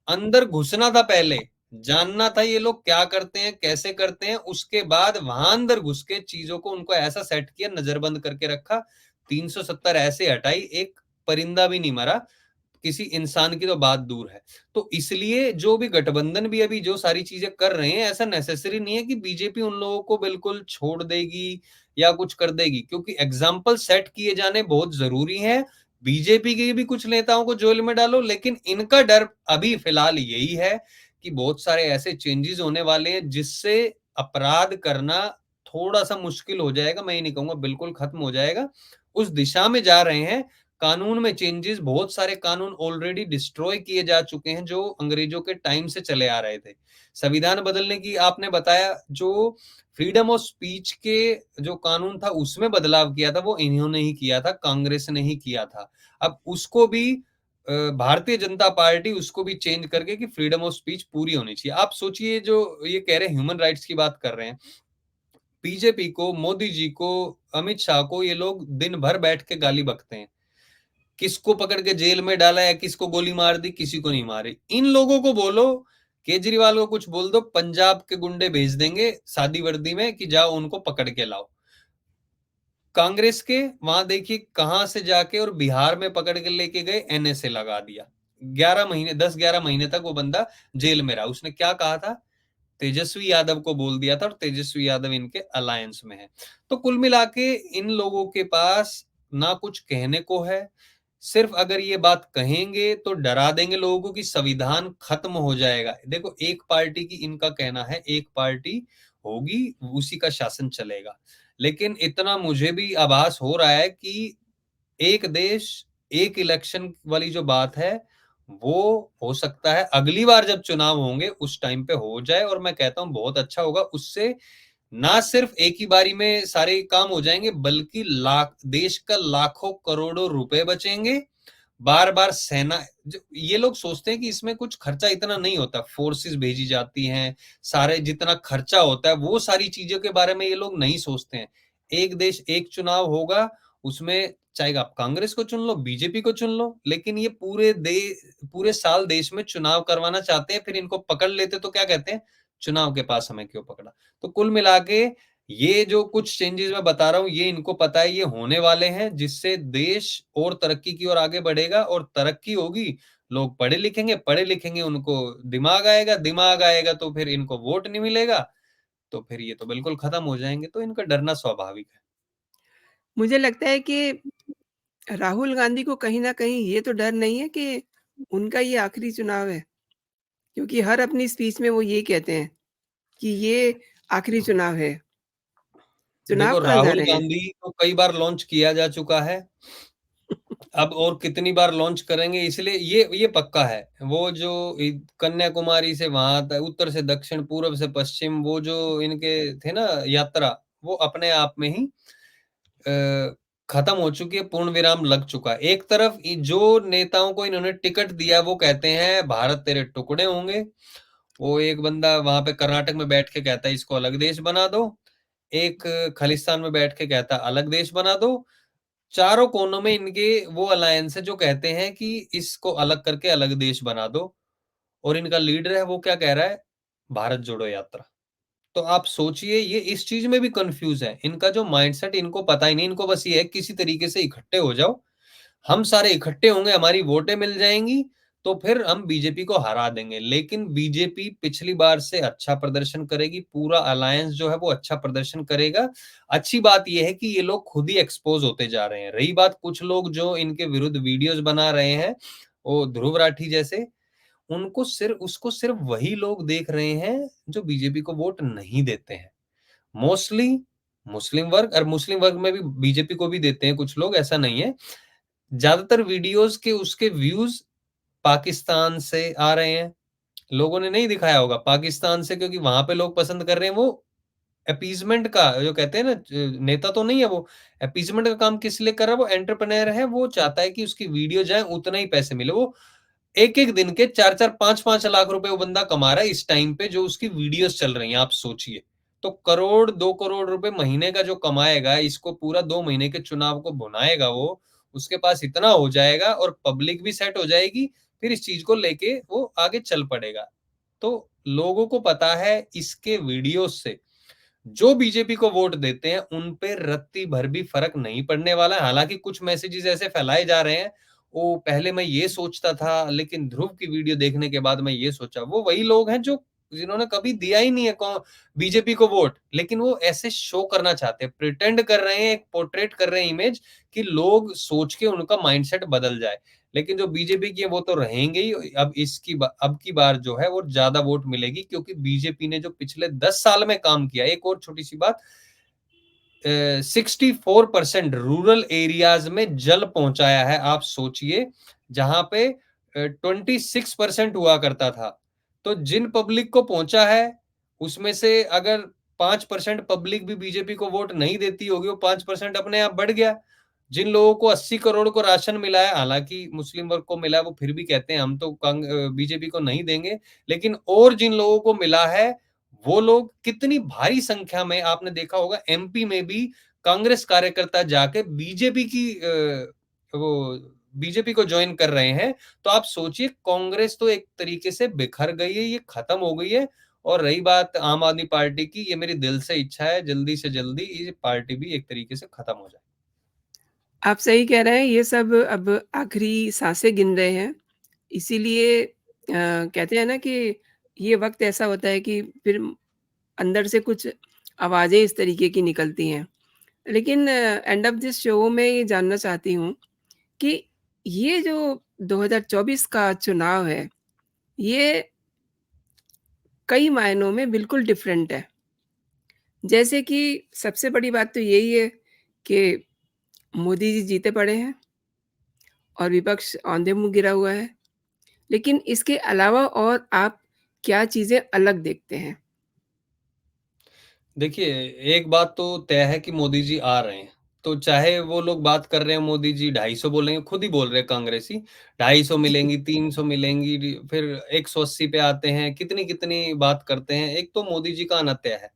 अंदर घुसना था पहले, जानना था ये लोग क्या करते हैं कैसे करते हैं, उसके बाद वहां अंदर घुस के चीजों को उनको ऐसा सेट किया, नजरबंद करके रखा, 370 ऐसे हटाई, एक परिंदा भी नहीं मरा, किसी इंसान की तो बात दूर है। तो इसलिए जो भी गठबंधन भी अभी जो सारी चीजें कर रहे हैं, ऐसा नेसेसरी नहीं है कि बीजेपी उन लोगों को बिल्कुल छोड़ देगी या कुछ कर देगी, क्योंकि एग्जाम्पल सेट किए जाने बहुत जरूरी है। बीजेपी के भी कुछ नेताओं को जेल में डालो, लेकिन इनका डर अभी फिलहाल यही है कि बहुत सारे ऐसे चेंजेस होने वाले हैं जिससे अपराध करना थोड़ा सा मुश्किल हो जाएगा। मैं ये नहीं कहूंगा बिल्कुल खत्म हो जाएगा, उस दिशा में जा रहे हैं। कानून में चेंजेस, बहुत सारे कानून ऑलरेडी डिस्ट्रॉय किए जा चुके हैं जो अंग्रेजों के टाइम से चले आ रहे थे। संविधान बदलने की आपने बताया, जो फ्रीडम ऑफ स्पीच के जो कानून था उसमें बदलाव किया था वो इन्होंने ही किया था, कांग्रेस ने ही किया था। अब उसको भी भारतीय जनता पार्टी उसको भी चेंज करके कि फ्रीडम ऑफ स्पीच पूरी होनी चाहिए। आप सोचिए जो ये कह रहे हैं ह्यूमन राइट्स की बात कर रहे हैं, बीजेपी को, मोदी जी को, अमित शाह को ये लोग दिन भर बैठ के गाली बकते हैं। किसको पकड़ के जेल में डाला है, किसको गोली मार दी, किसी को नहीं मारी। इन लोगों को बोलो, केजरीवाल को कुछ बोल दो, पंजाब के गुंडे भेज देंगे सादी वर्दी में कि जाओ उनको पकड़ के लाओ। कांग्रेस के वहां देखिए कहां से जाके और बिहार में पकड़ के लेके गए, एनएसए लगा दिया। 11 महीने, 10-11 महीने तक वो बंदा जेल में रहा। उसने क्या कहा था? तेजस्वी यादव को बोल दिया था, और तेजस्वी यादव इनके अलायंस में है। तो कुल मिला के इन लोगों के पास ना कुछ कहने को है। सिर्फ अगर ये बात कहेंगे तो डरा देंगे लोगों को कि संविधान खत्म हो जाएगा। देखो, एक पार्टी की इनका कहना है, एक पार्टी होगी, उसी का शासन चलेगा। लेकिन इतना मुझे भी आभास हो रहा है कि एक देश एक इलेक्शन वाली जो बात है, वो हो सकता है अगली बार जब चुनाव होंगे उस टाइम पे हो जाए, और मैं कहता हूं बहुत अच्छा होगा। उससे ना सिर्फ एक ही बारी में सारे काम हो जाएंगे, बल्कि देश का लाखों करोड़ों रुपए बचेंगे। बार बार सेना, जो ये लोग सोचते हैं कि इसमें कुछ खर्चा इतना नहीं होता, फोर्सेस भेजी जाती हैं, सारे जितना खर्चा होता है वो सारी चीजों के बारे में ये लोग नहीं सोचते हैं। एक देश एक चुनाव होगा, उसमें चाहे आप कांग्रेस को चुन लो, बीजेपी को चुन लो, लेकिन ये पूरे साल देश में चुनाव करवाना चाहते हैं। फिर इनको पकड़ लेते तो क्या कहते हैं, चुनाव के पास हमें क्यों पकड़ा। तो कुल मिला के ये जो कुछ चेंजेस मैं बता रहा हूं, ये इनको पता है ये होने वाले हैं, जिससे देश और तरक्की की ओर आगे बढ़ेगा। और तरक्की होगी, लोग पढ़े लिखेंगे, पढ़े लिखेंगे उनको दिमाग आएगा, दिमाग आएगा तो फिर इनको वोट नहीं मिलेगा, तो फिर ये तो बिल्कुल खत्म हो जाएंगे। तो इनका डरना स्वाभाविक है। मुझे लगता है कि राहुल गांधी को कहीं न कहीं ये तो डर नहीं है कि उनका ये आखिरी चुनाव है, क्योंकि हर अपनी स्पीच में वो यही कहते हैं कि ये आखिरी चुनाव है। चुनाव देखो, कहाँ जा राहुल रहे हैं? गांधी को कई बार लॉन्च किया जा चुका है, अब और कितनी बार लॉन्च करेंगे, इसलिए ये पक्का है। वो जो कन्याकुमारी से वहां तक, उत्तर से दक्षिण, पूर्व से पश्चिम, वो जो इनके थे ना यात्रा, वो अपने आप में ही खत्म हो चुकी है, पूर्ण विराम लग चुका है। एक तरफ जो नेताओं को इन्होंने टिकट दिया वो कहते हैं भारत तेरे टुकड़े होंगे। वो एक बंदा वहां पे कर्नाटक में बैठ के कहता है इसको अलग देश बना दो, एक खालिस्तान में बैठ के कहता है अलग देश बना दो। चारों कोनों में इनके वो अलायंस है जो कहते हैं कि इसको अलग करके अलग देश बना दो। और इनका लीडर है वो क्या कह रहा है, भारत जोड़ो यात्रा। तो आप सोचिए, ये इस चीज में भी कंफ्यूज है। इनका जो माइंडसेट, इनको पता ही नहीं, इनको बस ये है किसी तरीके से इकट्ठे हो जाओ, हम सारे इकट्ठे होंगे, हमारी वोटें मिल जाएंगी, तो फिर हम बीजेपी को हरा देंगे। लेकिन बीजेपी पिछली बार से अच्छा प्रदर्शन करेगी, पूरा अलायंस जो है वो अच्छा प्रदर्शन करेगा। अच्छी बात यह है कि ये लोग खुद ही एक्सपोज होते जा रहे हैं। रही बात कुछ लोग जो इनके विरुद्ध वीडियोस बना रहे हैं, वो ध्रुव राठी जैसे, उनको सिर्फ उसको सिर्फ वही लोग देख रहे हैं जो बीजेपी को वोट नहीं देते हैं। मोस्टली मुस्लिम वर्ग, और मुस्लिम वर्ग में भी बीजेपी को भी देते हैं कुछ लोग, ऐसा नहीं है। ज्यादातर वीडियोस के उसके व्यूज पाकिस्तान से आ रहे हैं। लोगों ने नहीं दिखाया होगा पाकिस्तान से, क्योंकि वहां पे लोग पसंद कर रहे हैं वो अपीजमेंट का, जो कहते हैं ना, नेता तो नहीं है वो, अपीजमेंट का काम किस लिए कर रहा है, वो एंटरप्रेन्योर है, वो चाहता है कि उसकी वीडियो जाए, उतना ही पैसे मिले। वो एक एक दिन के 4-4, 5-5 लाख रुपए वो बंदा कमा रहा है इस टाइम पे, जो उसकी वीडियोस चल रही हैं, आप सोचिए। तो करोड़ 2 करोड़ रुपए महीने का जो कमाएगा, इसको पूरा 2 महीने के चुनाव को भुनाएगा वो, उसके पास इतना हो जाएगा और पब्लिक भी सेट हो जाएगी। फिर इस चीज को लेके वो आगे चल पड़ेगा। तो लोगों को पता है इसके वीडियो से जो बीजेपी को वोट देते हैं उन पे रत्ती भर भी फर्क नहीं पड़ने वाला है। हालांकि कुछ मैसेजेस ऐसे फैलाए जा रहे हैं, वो पहले मैं ये सोचता था, लेकिन ध्रुव की वीडियो देखने के बाद मैं ये सोचा, वो वही लोग हैं जो जिन्होंने कभी दिया ही नहीं है बीजेपी को वोट, लेकिन वो ऐसे शो करना चाहते हैं, प्रिटेंड कर रहे हैं, एक पोर्ट्रेट कर रहे हैं इमेज, कि लोग सोच के उनका माइंडसेट बदल जाए। लेकिन जो बीजेपी की है वो तो रहेंगे ही। अब की बार जो है वो ज्यादा वोट मिलेगी, क्योंकि बीजेपी ने जो पिछले 10 साल में काम किया। एक और छोटी सी बात, 64% रूरल एरियाज में जल पहुंचाया है। आप सोचिए, जहां पे 26% हुआ करता था, तो जिन पब्लिक को पहुंचा है उसमें से अगर 5% पब्लिक भी बीजेपी को वोट नहीं देती होगी, वो 5% अपने आप बढ़ गया। जिन लोगों को 80 करोड़ को राशन मिला है, हालाँकि मुस्लिम वर्ग को मिला है, वो फिर भी कहते हैं हम तो बीजेपी को नहीं देंगे। लेकिन और जिन लोगों को मिला है, वो लोग कितनी भारी संख्या में आपने देखा होगा एमपी में भी कांग्रेस कार्यकर्ता जाके वो बीजेपी को जॉइन कर रहे हैं। तो आप सोचिए कांग्रेस तो एक तरीके से बिखर गई है, ये खत्म हो गई है। और रही बात आम आदमी पार्टी की, ये मेरी दिल से इच्छा है जल्दी से जल्दी ये पार्टी भी एक तरीके से खत्म हो जाए। आप सही कह रहे हैं, ये सब अब आखिरी साँसें गिन रहे हैं। इसीलिए कहते हैं ना कि ये वक़्त ऐसा होता है कि फिर अंदर से कुछ आवाज़ें इस तरीके की निकलती हैं। लेकिन एंड ऑफ़ दिस शो मैं ये जानना चाहती हूँ कि ये जो 2024 का चुनाव है, ये कई मायनों में बिल्कुल डिफरेंट है। जैसे कि सबसे बड़ी बात तो यही है कि मोदी जी जीते पड़े हैं और विपक्ष औंधे-मुँह गिरा हुआ है। लेकिन इसके अलावा और आप क्या चीज़ें अलग देखते हैं? देखिए, एक बात तो तय है कि मोदी जी आ रहे हैं। तो चाहे वो लोग बात कर रहे हैं मोदी जी 250 बोलेंगे, खुद ही बोल रहे हैं कांग्रेसी, 250 जी, मिलेंगी, 300 मिलेंगी, फिर 180 पे आते हैं, कितनी-कितनी बात करते हैं। एक तो मोदी जी का आना तय है।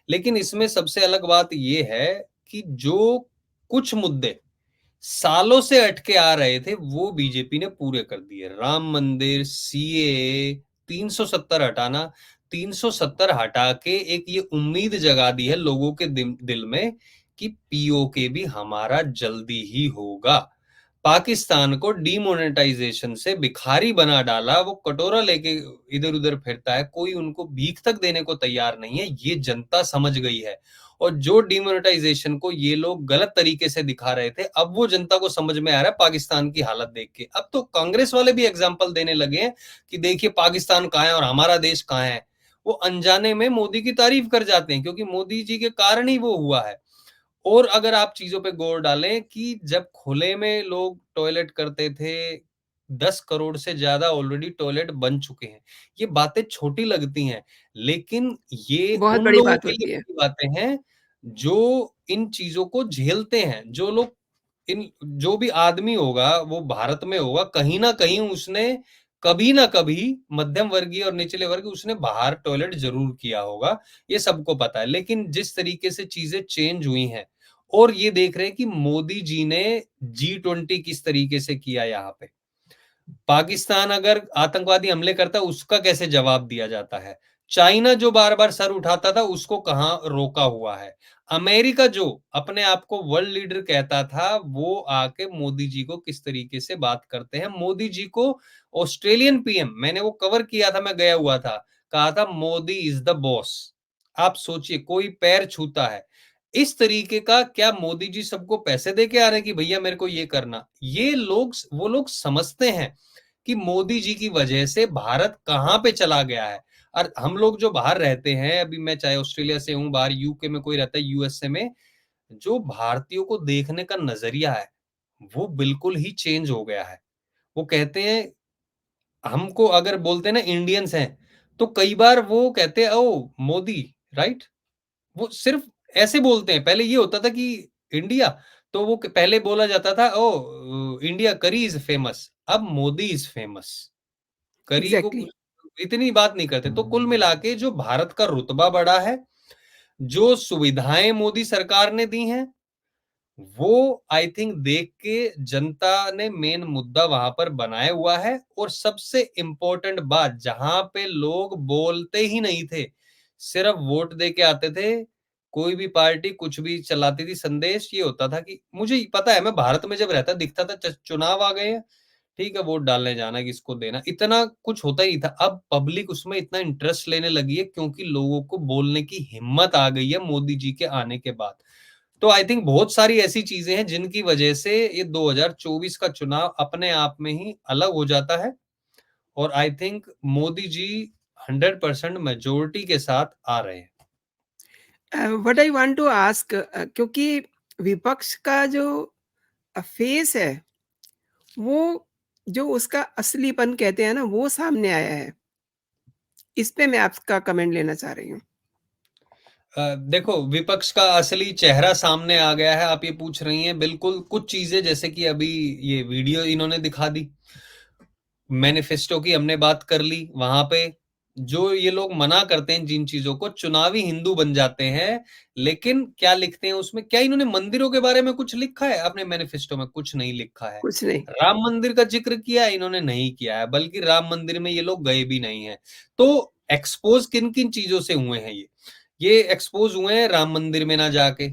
लेकिन इसमें सबसे अलग बात ये है कि जो कुछ मुद्दे सालों से अटके आ रहे थे, वो बीजेपी ने पूरे कर दिए। राम मंदिर, सीएए, 370 हटाना, 370 हटा के एक ये उम्मीद जगा दी है लोगों के दिल में कि पीओके भी हमारा जल्दी ही होगा। पाकिस्तान को डीमोनेटाइजेशन से भिखारी बना डाला, वो कटोरा लेके इधर-उधर फिरता है, कोई उनको भीख तक देने को तैयार नहीं है, ये जनता समझ गई है। और जो डीमोनेटाइजेशन को ये लोग गलत तरीके से दिखा रहे थे, अब वो जनता को समझ में आ रहा है पाकिस्तान की हालत देख के। अब तो कांग्रेस वाले भी एग्जाम्पल देने लगे हैं कि देखिए पाकिस्तान कहाँ है और हमारा देश कहाँ है। वो अनजाने में मोदी की तारीफ कर जाते हैं क्योंकि मोदी जी के कारण ही वो हुआ है। और अगर आप चीज़ों पे गौर डालें कि जब खुले में लोग टॉयलेट करते थे, 10 करोड़ से ज़्यादा ऑलरेडी टॉयलेट बन चुके हैं। ये बातें छोटी लगती हैं, लेकिन ये बहुत उन बड़ी लोगों बात के लिए होती है। बड़ी बातें हैं, जो इन चीज़ों को झेलते हैं। जो भी आदमी होगा, वो भारत में होगा, कहीं न कहीं उसने कभी न कभी मध्यम वर्गीय और निचले वर्ग उसने बाहर टॉयलेट ज़रूर किया होगा, ये सबको पता है। लेकिन जिस तरीके से चीज़ें चेंज हुई हैं और ये देख रहे हैं कि मोदी जी ने जी20 किस तरीके से किया यहाँ पे। पाकिस्तान अगर आतंकवादी हमले करता है, उसका कैसे जवाब दिया जाता है? चाइना जो बार-बार सर उठाता था, उसको कहाँ रोका हुआ है? अमेरिका जो अपने आप को वर्ल्ड लीडर कहता था, वो आके मोदी जी को किस तरीके से बात करते हैं। मोदी जी को ऑस्ट्रेलियन पीएम मैंने वो कवर किया था, मैं गया हुआ था, कहा था मोदी इज़ द बॉस। आप सोचिए कोई पैर छूता है। इस तरीके का क्या मोदी जी सबको पैसे दे के आ रहे हैं कि भैया मेरे को ये करना? ये लोग वो लोग समझते हैं कि मोदी जी की वजह से भारत कहाँ पे चला गया है। और हम लोग जो बाहर रहते हैं, अभी मैं चाहे ऑस्ट्रेलिया से हूँ, बाहर यूके में कोई रहता है, यूएसए में, जो भारतीयों को देखने का नज़रिया है, वो बिल्कुल ही चेंज हो गया है। वो कहते हैं हमको अगर बोलते हैं ना इंडियंस हैं, तो कई बार वो कहते हैं ओह! मोदी, राइट? वो सिर्फ ऐसे बोलते हैं। पहले ये होता था कि इंडिया, तो वो पहले बोला जाता था ओह! इंडिया करी इज़ फेमस, अब मोदी इज़ फेमस। करी को एग्ज़ैक्टली। कुछ इतनी बात नहीं करते। तो कुल मिला के जो भारत का रुतबा बढ़ा है, जो सुविधाएँ मोदी सरकार ने दी हैं, वो आई थिंक देख के जनता ने मेन मुद्दा वहाँ पर बनाया हुआ है। और सबसे इम्पोर्टेंट बात, जहाँ पे लोग बोलते ही नहीं थे, सिर्फ वोट दे के आते थे। कोई भी पार्टी कुछ भी चलाती थी, संदेश ये होता था कि मुझे पता है मैं भारत में जब रहता दिखता था चुनाव आ गए हैं, ठीक है वोट डालने जाना, किसको देना, इतना कुछ होता ही नहीं था। अब पब्लिक उसमें इतना इंटरेस्ट लेने लगी है क्योंकि लोगों को बोलने की हिम्मत आ गई है मोदी जी के आने के बाद। तो आई थिंक बहुत सारी ऐसी चीजें हैं जिनकी वजह से ये 2024 का चुनाव अपने आप में ही अलग हो जाता है। और I think Modi ji 100% majority के साथ आ रहे हैं। What I want to ask क्योंकि विपक्ष का जो फेस है, वो जो उसका असलीपन कहते हैं ना, वो सामने आया है। इस पे मैं आपका कमेंट लेना चाह रही हूँ। देखो विपक्ष का असली चेहरा सामने आ गया है, आप ये पूछ रही हैं। बिल्कुल, कुछ चीज़ें जैसे कि अभी ये वीडियो इन्होंने दिखा दी, मैनिफेस्टो की हमने बात कर ली, वहाँ पे जो ये लोग मना करते हैं जिन चीज़ों को, चुनावी हिंदू बन जाते हैं, लेकिन क्या लिखते हैं उसमें? क्या इन्होंने मंदिरों के बारे में कुछ लिखा है अपने मैनिफेस्टो में? कुछ नहीं लिखा है। कुछ नहीं। राम मंदिर का ज़िक्र किया है? इन्होंने नहीं किया है, बल्कि राम मंदिर में ये लोग गए भी नहीं हैं। तो एक्सपोज़ किन-किन चीज़ों से हुए हैं ये? ये एक्सपोज़ हुए हैं राम मंदिर में ना जाके,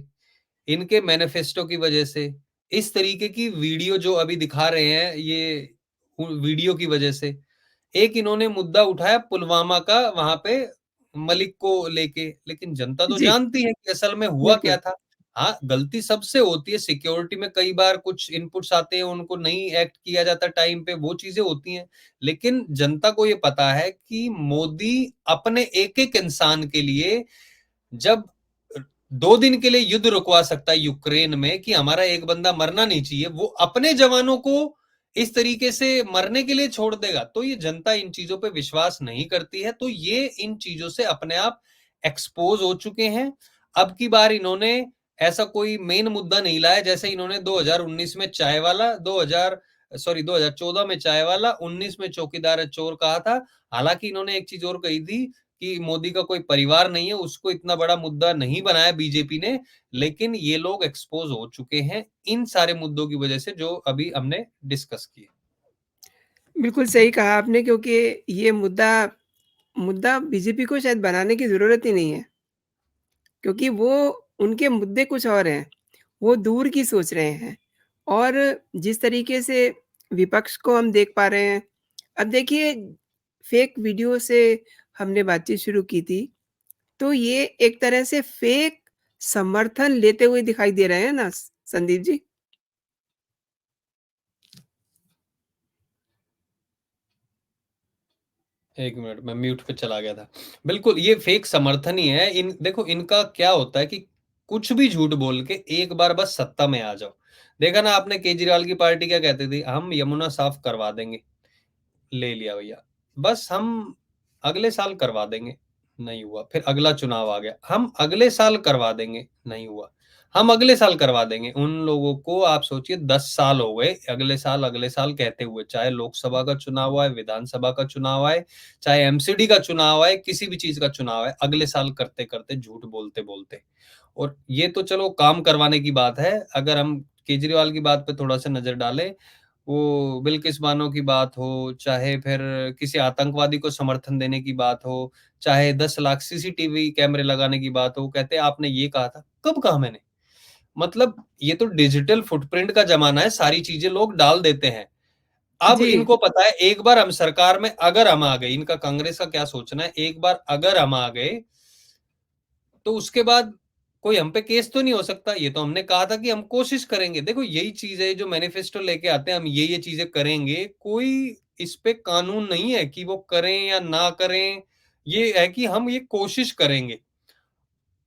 इनके मैनिफेस्टो की वजह से, इस तरीके की वीडियो जो अभी दिखा रहे हैं, ये वीडियो की वजह से। एक इन्होंने मुद्दा उठाया पुलवामा का, वहाँ पे मलिक को लेके, लेकिन जनता तो जी, जानती है कि असल में हुआ क्या बिल्कुल। था। हाँ, गलती सबसे होती है, सिक्योरिटी में कई बार कुछ इनपुट्स आते हैं, उनको नहीं एक्ट किया जाता टाइम पे, वो चीज़ें होती हैं। लेकिन जनता को ये पता है कि मोदी अपने एक-एक इंसान के लिए जब 2 दिन के लिए युद्ध रुकवा सकता है यूक्रेन में कि हमारा एक बंदा मरना नहीं चाहिए, वो अपने जवानों को इस तरीके से मरने के लिए छोड़ देगा। तो ये जनता इन चीज़ों पे विश्वास नहीं करती है, तो ये इन चीज़ों से अपने आप एक्सपोज़ हो चुके हैं। अब की बार इन्होंने ऐसा कोई मेन मुद्दा नहीं लाया, जैसे इन्होंने 2019 में चाय वाला, 2014 में चाय वाला, 19 में चौकीदार है चोर कहा था। हालाँकि इन्होंने एक चीज़ और कही थी कि मोदी का कोई परिवार नहीं है, उसको इतना बड़ा मुद्दा नहीं बनाया बीजेपी ने, लेकिन ये लोग एक्सपोज़ हो चुके हैं इन सारे मुद्दों की वजह से जो अभी हमने डिस्कस किए। बिल्कुल सही कहा आपने क्योंकि ये मुद्दा मुद्दा बीजेपी को शायद बनाने की ज़रूरत ही नहीं है, क्योंकि वो उनके मुद्दे कुछ और हैं, वो दूर की सोच रहे हैं। और जिस तरीके से विपक्ष को हम देख पा रहे हैं, अब देखिए फेक वीडियो से हमने बातचीत शुरू की थी, तो ये एक तरह से फेक समर्थन लेते हुए दिखाई दे रहे हैं ना संदीप जी? 1 मिनट मैं म्यूट पे चला गया था। बिल्कुल, ये फेक समर्थन ही है। इन देखो इनका क्या होता है कि कुछ भी झूठ बोल के एक बार बस सत्ता में आ जाओ। देखा ना आपने केजरीवाल की पार्टी क्या कहती थी? हम यमुना साफ करवा देंगे। ले लिया भैया। बस हम अगले साल करवा देंगे, नहीं हुआ। फिर अगला चुनाव आ गया, हम अगले साल करवा देंगे, नहीं हुआ। हम अगले साल करवा देंगे। उन लोगों को आप सोचिए 10 साल हो गए अगले साल कहते हुए, चाहे लोकसभा का चुनाव आए, विधानसभा का चुनाव आए, चाहे एमसीडी का चुनाव आए, किसी भी चीज़ का चुनाव आए, अगले साल करते-करते, झूठ बोलते-बोलते। और ये तो चलो काम करवाने की बात है, अगर हम केजरीवाल की बात पे थोड़ा-सा नज़र डालें, वो बिल्किस बानो की बात हो, चाहे फिर किसी आतंकवादी को समर्थन देने की बात हो, चाहे 10 लाख सीसीटीवी कैमरे लगाने की बात हो, कहते हैं आपने ये कहा था। कब कहा मैंने? मतलब ये तो डिजिटल फुटप्रिंट का ज़माना है, सारी चीज़ें लोग डाल देते हैं। अब जी, इनको पता है एक बार हम सरकार में अगर हम आ गए, इनका कांग्रेस का क्या सोचना है, एक बार अगर हम आ गए तो उसके बाद कोई हम पे केस तो नहीं हो सकता। ये तो हमने कहा था कि हम कोशिश करेंगे। देखो यही चीज़ है जो मैनिफेस्टो लेके आते हैं, हम ये चीज़ें करेंगे। कोई इस पे कानून नहीं है कि वो करें या ना करें। ये है कि हम ये कोशिश करेंगे।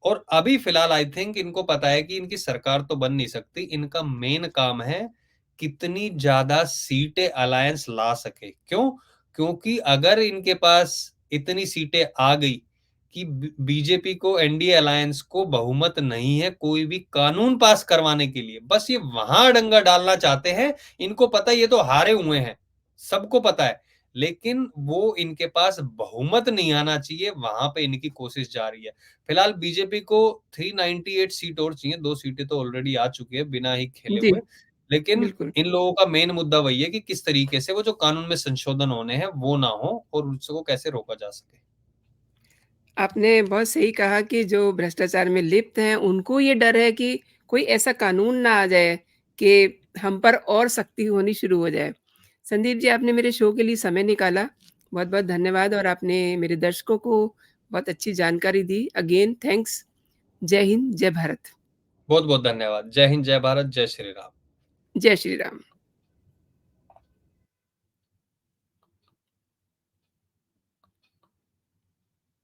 और अभी फिलहाल आई थिंक इनको पता है कि इनकी सरकार तो बन नहीं सकती। इनका मेन काम है कितनी ज़्यादा सीटें अलायंस ला सके। क्यों? क्योंकि अगर इनके पास इतनी सीटें आ गई कि बीजेपी को एनडीए अलायंस को बहुमत नहीं है कोई भी कानून पास करवाने के लिए। बस ये वहां डंगा डालना चाहते हैं। इनको पता है ये तो हारे हुए हैं। सबको पता है। लेकिन वो इनके पास बहुमत नहीं आना चाहिए, वहां पे इनकी कोशिश जारी है। फिलहाल बीजेपी को 398 सीट और चाहिए, 2 सीटें तो ऑलरेडी आ चुकी है बिना ही खेले जी, हुए। लेकिन बिल्कुल। इन लोगों का मेन मुद्दा वही है कि किस तरीके से वो जो कानून में संशोधन होने हैं, वो ना हो और उसको कैसे रोका जा सके। आपने बहुत सही कहा कि जो भ्रष्टाचार में लिप्त हैं, उनको ये डर है कि कोई ऐसा कानून ना आ जाए कि हम पर और सख्ती होनी शुरू हो जाए। संदीप जी, आपने मेरे शो के लिए समय निकाला, बहुत-बहुत धन्यवाद और आपने मेरे दर्शकों को बहुत अच्छी जानकारी दी। Again thanks. जय हिंद, जय भारत। बहुत-बहुत धन्यवाद। जय हिंद, जय भारत, जय श्री राम। जय श्री राम।